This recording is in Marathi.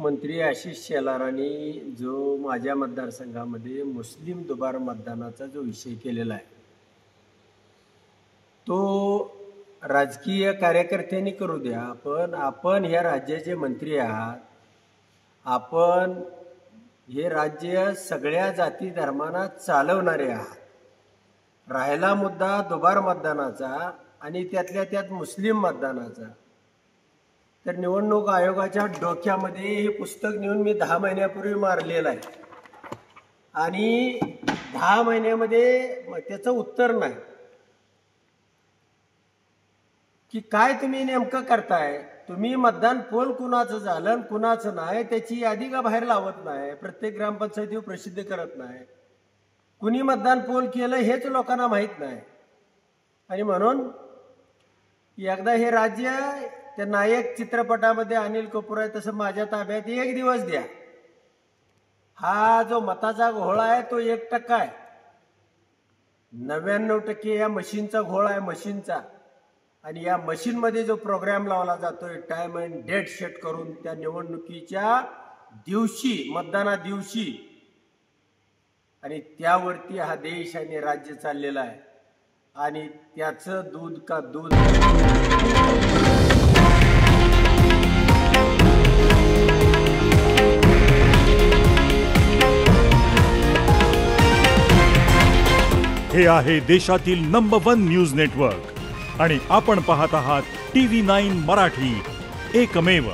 मंत्री आशिष शेलारांनी जो माझ्या मतदारसंघामध्ये मुस्लिम दुबार मतदानाचा जो विषय केलेला आहे तो राजकीय कार्यकर्त्यांनी करू द्या, पण आपण ह्या राज्याचे मंत्री आहात. आपण हे राज्य सगळ्या जाती धर्मांना चालवणारे आहात. राहिला मुद्दा दुबार मतदानाचा आणि त्यातल्या त्यात मुस्लिम मतदानाचा, तर निवडणूक आयोगाच्या डोक्यामध्ये हे पुस्तक नेऊन मी 10 महिन्यापूर्वी मारलेलं आहे आणि 10 महिन्यामध्ये त्याचं उत्तर नाही की काय तुम्ही नेमकं करताय. तुम्ही मतदान पोल कुणाचं झालं कुणाचं नाही त्याची यादी का बाहेर लावत नाही, प्रत्येक ग्रामपंचायतीवर प्रसिद्ध करत नाही, कुणी मतदान पोल केलं हेच लोकांना माहीत नाही. आणि म्हणून एकदा हे राज्य त्या नायक चित्रपटामध्ये अनिल कपूर आहे तसं माझ्या ताब्यात 1 दिवस द्या. हा जो मताचा घोळा आहे तो 1% आहे. 99% या मशीनचा घोळा आहे, मशीनचा. आणि या मशीनमध्ये जो प्रोग्राम लावला जातोय टाइम अँड डेट सेट करून त्या निवडणुकीच्या दिवशी, मतदाना दिवशी, आणि त्यावरती हा देश आणि राज्य चाललेला आहे. आणि त्याचं दूध का दूध. हे आहे देशातील नंबर 1 न्यूज नेटवर्क आणि आपण पाहत आहात TV9 मराठी, एकमेव.